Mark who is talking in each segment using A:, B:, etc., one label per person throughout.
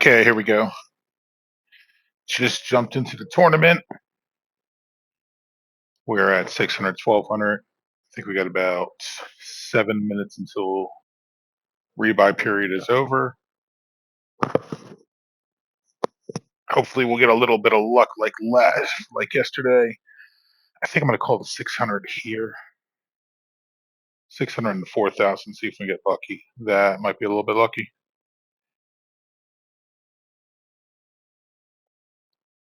A: Okay, here we go. Just jumped into the tournament. We're at 600, 1200. I think we got about 7 minutes until rebuy period is over. Hopefully, we'll get a little bit of luck like yesterday. I think I'm going to call the 600 here. 600 and 4,000. See if we get lucky. That might be a little bit lucky.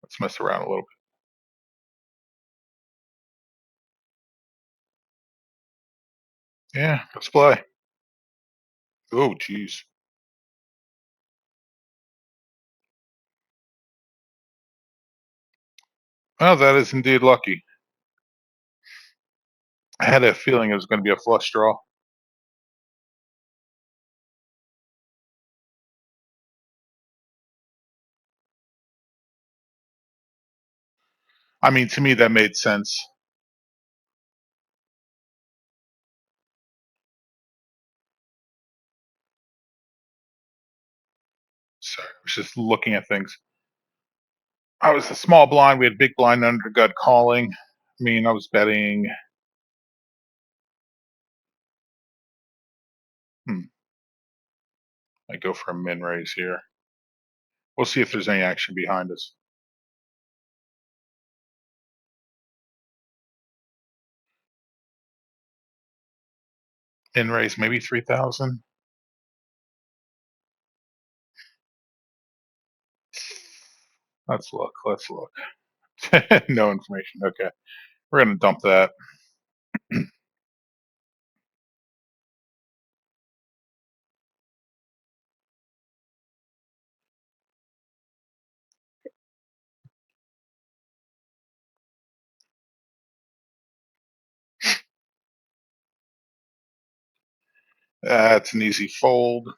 A: Let's mess around a little bit. Yeah, let's play. Oh, geez. Well, that is indeed lucky. I had a feeling it was going to be a flush draw. I mean, to me, that made sense. Sorry, I was just looking at things. I was a small blind. We had big blind under gut calling. I mean, I was betting. Hmm, I go for a min raise here. We'll see if there's any action behind us. Min raise maybe 3,000. Let's look. Let's look. No information. Okay, we're gonna dump that. That's an easy fold.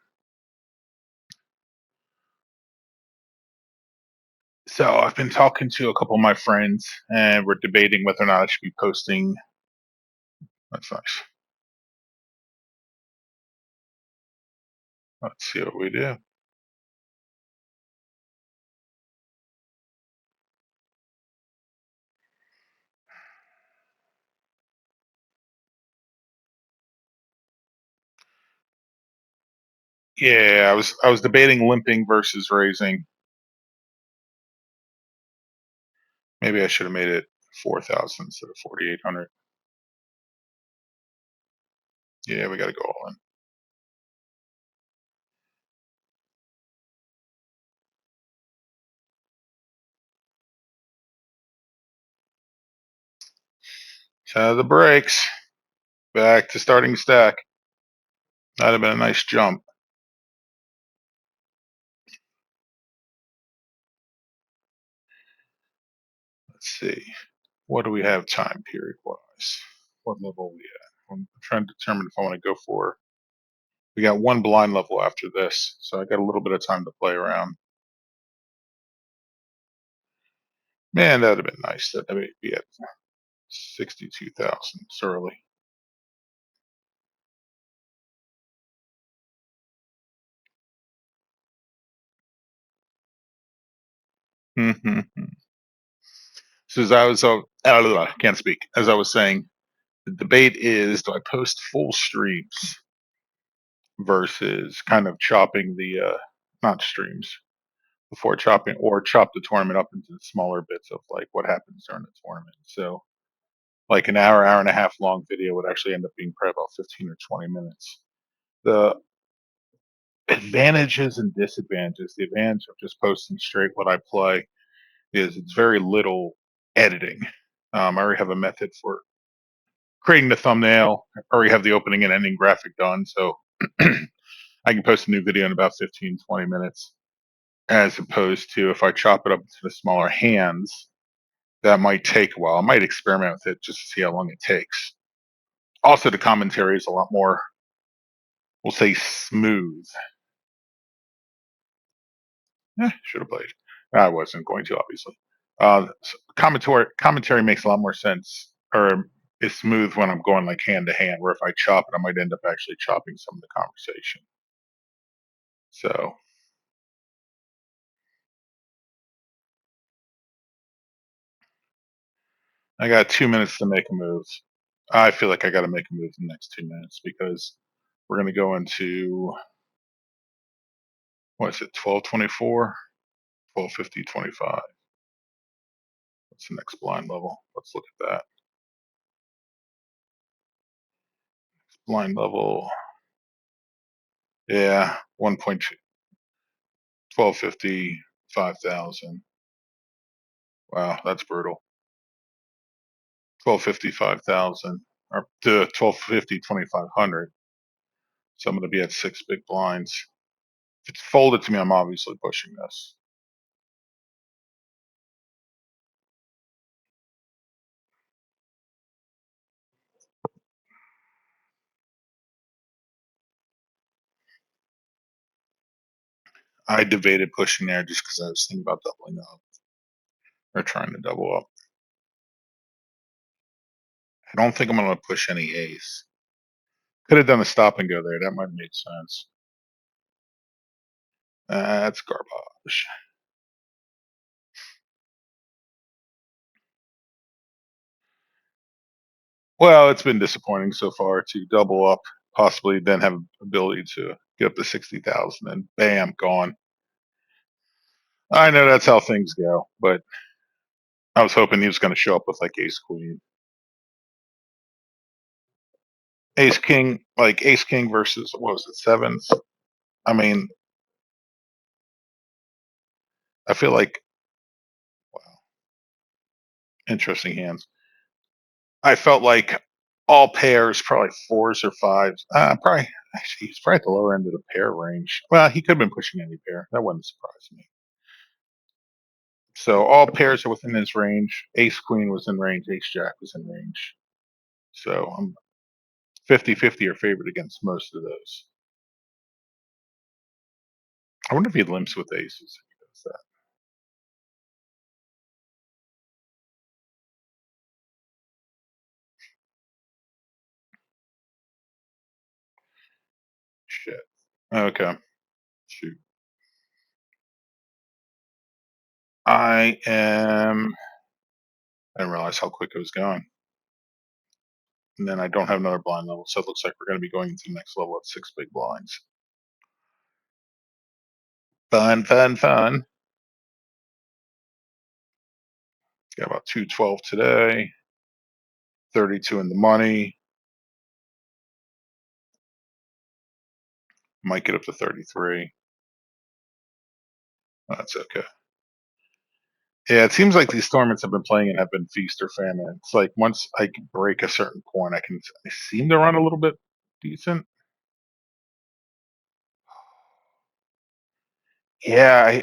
A: So I've been talking to a couple of my friends, and we're debating whether or not I should be posting. That's nice. Let's see what we do. Yeah, I was debating limping versus raising. Maybe I should have made it 4,000 instead of 4,800. Yeah, we got to go all in. So the breaks. Back to starting stack. That'd have been a nice jump. Let's see. What do we have time period wise? What level are we at? I'm trying to determine if I want to go for. We got one blind level after this, so I got a little bit of time to play around. Man, that'd have been nice. That would be at 62,000. It's early. So as I was, I can't speak. As I was saying, the debate is: do I post full streams versus kind of chopping the not streams before chopping or chop the tournament up into smaller bits of like what happens during the tournament. So like an hour, hour and a half long video would actually end up being probably about 15 or 20 minutes. The advantages and disadvantages. The advantage of just posting straight what I play is it's very little editing. I already have a method for creating the thumbnail. I already have the opening and ending graphic done. So I can post a new video in about 15, 20 minutes, as opposed to if I chop it up into the smaller hands, that might take a while. I might experiment with it just to see how long it takes. Also, the commentary is a lot more, we'll say, smooth. Should have played. I wasn't going to, obviously. Commentary makes a lot more sense, or is smooth when I'm going like hand to hand. Where if I chop it, I might end up actually chopping some of the conversation. So I got 2 minutes to make a move. I feel like I got to make a move in the next 2 minutes because we're going to go into what is it, 1224, 1250, 25. What's the next blind level? Let's look at that. Blind level, yeah, 1.2, 1250, 5,000. Wow, that's brutal. 1250, 5,000, or to 1250, 2,500. So I'm going to be at six big blinds. If it's folded to me, I'm obviously pushing this. I debated pushing there just because I was thinking about doubling up or trying to double up. I don't think I'm going to push any ace. Could have done a stop and go there. That might have made sense. That's garbage. Well, it's been disappointing so far to double up, possibly then have ability to get up to 60,000 and bam, gone. I know that's how things go, but I was hoping he was going to show up with like ace queen, ace king, like ace king versus what was it, sevens. I mean, I feel like wow, interesting hands. I felt like all pairs, probably fours or fives. Probably actually he's probably at the lower end of the pair range. Well, he could have been pushing any pair. That wouldn't surprise me. So all pairs are within his range. Ace queen was in range. Ace jack was in range. So I'm 50-50 or favored against most of those. I wonder if he limps with aces if he does that. Shit. Okay. Shoot. I am. I didn't realize how quick it was going. And then I don't have another blind level, so it looks like we're going to be going into the next level at six big blinds. Fun, fun, fun. Got about 212 today. 32 in the money. Might get up to 33. That's okay. Yeah, it seems like these tournaments I've been playing in have been feast or famine. It's like once I can break a certain point, I seem to run a little bit decent. Yeah,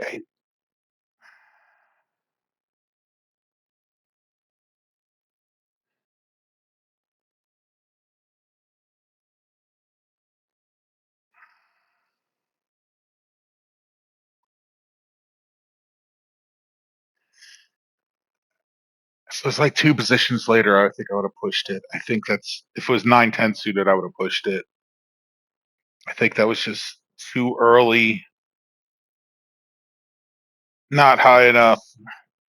A: so it's like two positions later. I think I would have pushed it. I think that's if it was 9-10 suited, I would have pushed it. I think that was just too early, not high enough,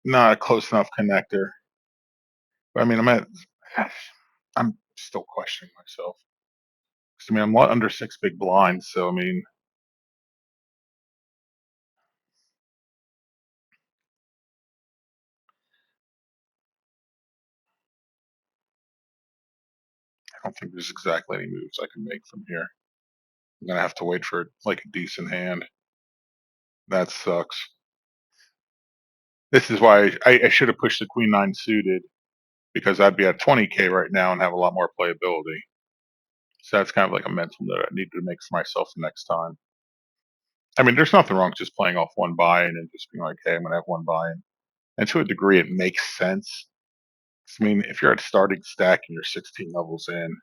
A: not a close enough connector. I mean, I'm still questioning myself. 'Cause, I mean, I'm under six big blinds, so I mean, I don't think there's exactly any moves I can make from here. I'm gonna have to wait for like a decent hand. That sucks. This is why I should have pushed the queen nine suited because I'd be at 20K right now and have a lot more playability. So that's kind of like a mental note I need to make for myself the next time. I mean, there's nothing wrong with just playing off one buy-in and just being like, hey, I'm gonna have one buy-in. And to a degree, it makes sense. I mean, if you're at starting stack and you're 16 levels in,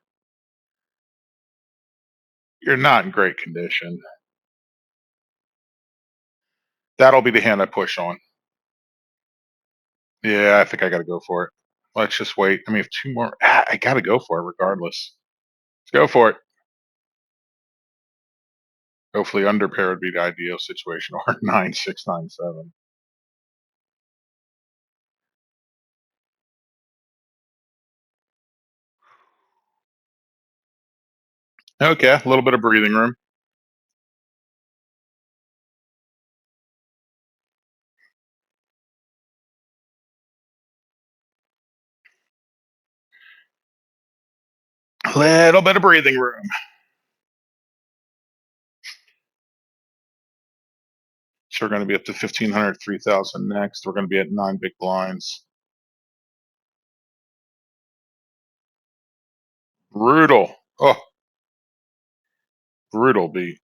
A: you're not in great condition. That'll be the hand I push on. Yeah, I think I got to go for it. Let's just wait. I mean, if two more, I got to go for it regardless. Let's go for it. Hopefully, under pair would be the ideal situation, or 9-6-9-7. Okay, a little bit of breathing room. Little bit of breathing room. So we're going to be up to 1500, 3000 next. We're going to be at nine big blinds. Brutal. Oh, brutal beat.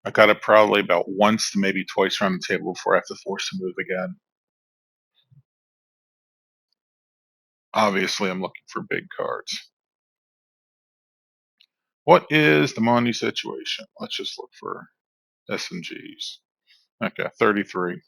A: I got it probably about once to maybe twice around the table before I have to force a move again. Obviously, I'm looking for big cards. What is the money situation? Let's just look for S&Gs. Okay, 33.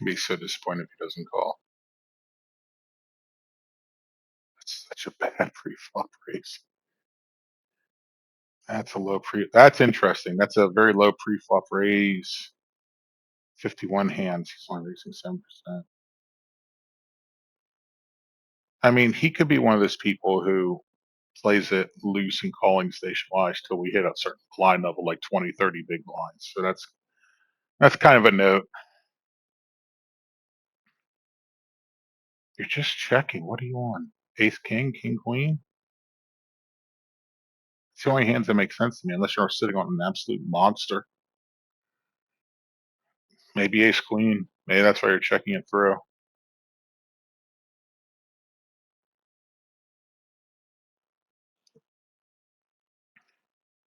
A: I'd be so disappointed if he doesn't call. That's such a bad pre-flop raise. That's a low pre. That's interesting. That's a very low pre-flop raise. 51 hands. He's only raising 7%. I mean, he could be one of those people who plays it loose and calling station wise till we hit a certain blind level, like 20, 30 big blinds. So that's kind of a note. You're just checking. What are you on? Ace, king, king, queen. It's the only hands that make sense to me, unless you're sitting on an absolute monster. Maybe ace, queen. Maybe that's why you're checking it through.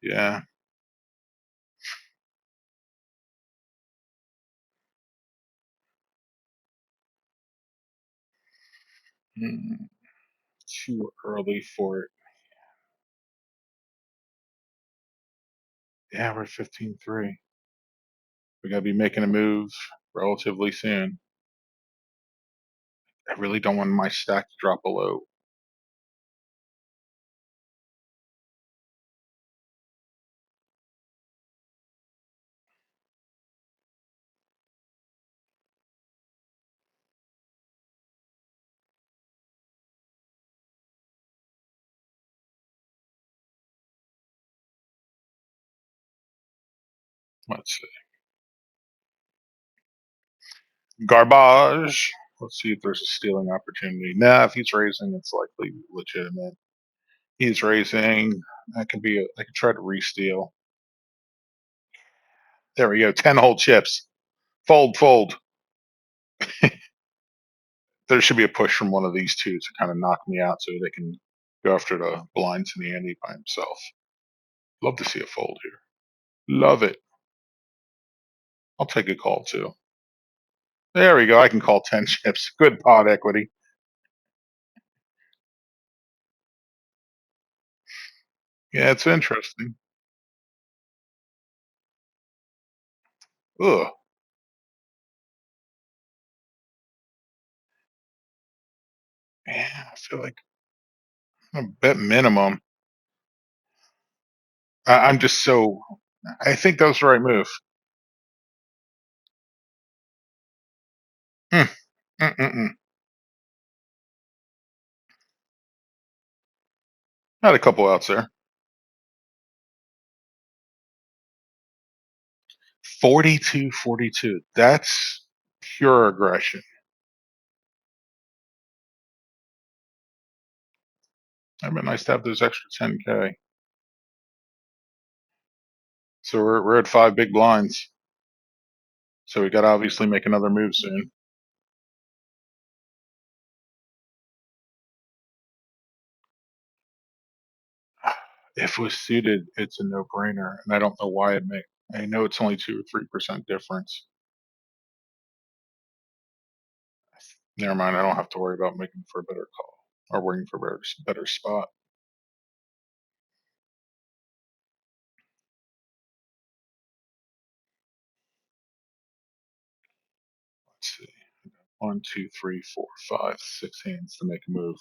A: Yeah. Hmm, too early for it. Yeah, we're at 15-3. We got to be making a move relatively soon. I really don't want my stack to drop below. Let's see. Garbage. Let's see if there's a stealing opportunity. Nah, if he's raising, it's likely legitimate. He's raising. That could be. I could try to re-steal. There we go. 10 whole chips. Fold, fold. There should be a push from one of these two to kind of knock me out so they can go after the blinds in the ante by himself. Love to see a fold here. Love it. I'll take a call too. There we go. I can call 10 chips. Good pot equity. Yeah, it's interesting. Ugh. Yeah, I feel like a bet minimum. I'm just so. I think that was the right move. Hmm. Mm-mm-mm. Not a couple outs there. 42-42. That's pure aggression. It'd been nice to have those extra 10K. So we're at five big blinds. So we got to obviously make another move soon. If it was suited, it's a no-brainer, and I don't know why it may. I know it's only 2 or 3% difference. Never mind. I don't have to worry about making for a better call or waiting for a better spot. Let's see. One, two, three, four, five, six hands to make a move.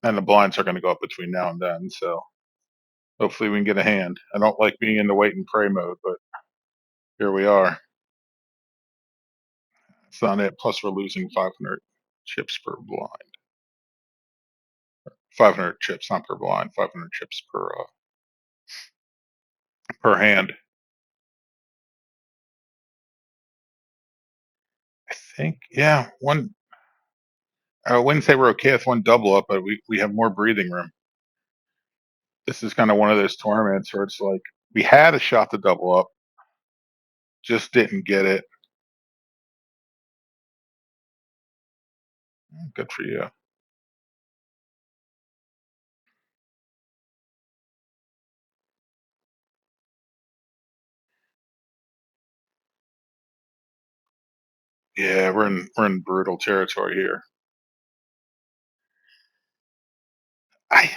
A: And the blinds are going to go up between now and then, so hopefully we can get a hand. I don't like being in the wait and pray mode, but here we are. It's not it. Plus, we're losing 500 chips per blind. 500 chips, not per blind. 500 chips per hand. I think, yeah. One. I wouldn't say we're okay with one double up, but we have more breathing room. This is kind of one of those tournaments where it's like we had a shot to double up, just didn't get it. Good for you. Yeah, we're in brutal territory here. I,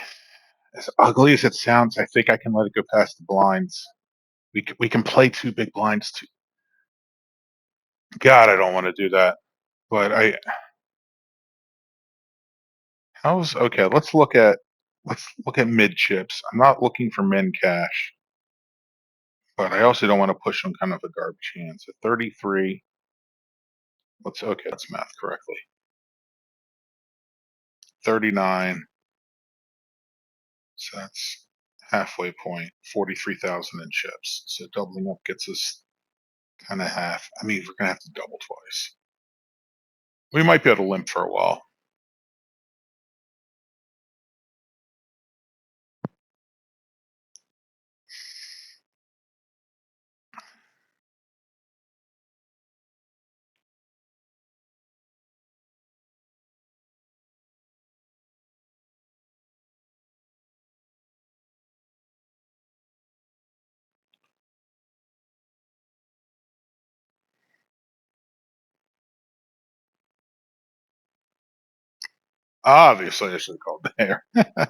A: as ugly as it sounds, I think I can let it go past the blinds. We can play two big blinds too. God, I don't want to do that. But how's okay? Let's look at mid chips. I'm not looking for min cash, but I also don't want to push on kind of a garbage hand. So 33. Let's math correctly. 39. So that's halfway point. 43,000 in chips. So doubling up gets us kind of half. I mean, we're gonna have to double twice. We might be able to limp for a while. Obviously, I should have called there. That'd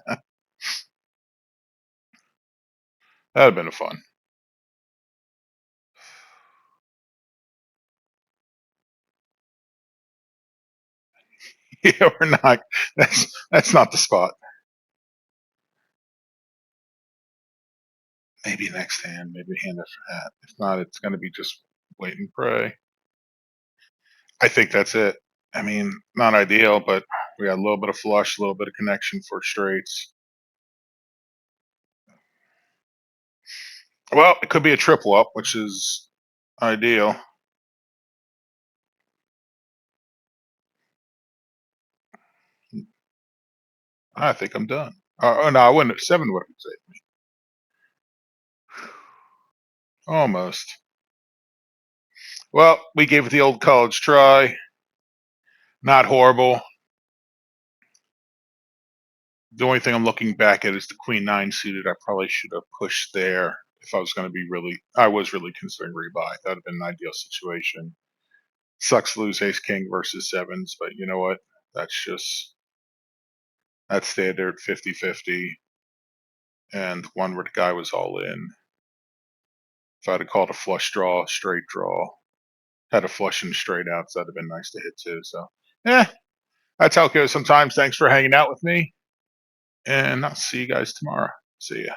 A: have been fun. Yeah, we're not. That's not the spot. Maybe next hand. Maybe hand after that. If not, it's going to be just wait and pray. I think that's it. I mean, not ideal, but we got a little bit of flush, a little bit of connection for straights. Well, it could be a triple up, which is ideal. I think I'm done. Oh no, I wouldn't. Seven would have saved me. Almost. Well, we gave it the old college try. Not horrible. The only thing I'm looking back at is the queen nine suited. I probably should have pushed there if I was going to be really. I was really considering rebuy. That would have been an ideal situation. Sucks to lose ace king versus sevens, but you know what? That's just that's standard 50-50. And one where the guy was all in. If I'd have called a flush draw, straight draw, had a flush and straight outs, that'd have been nice to hit too. So, yeah, that's how it goes sometimes. Thanks for hanging out with me, and I'll see you guys tomorrow. See ya.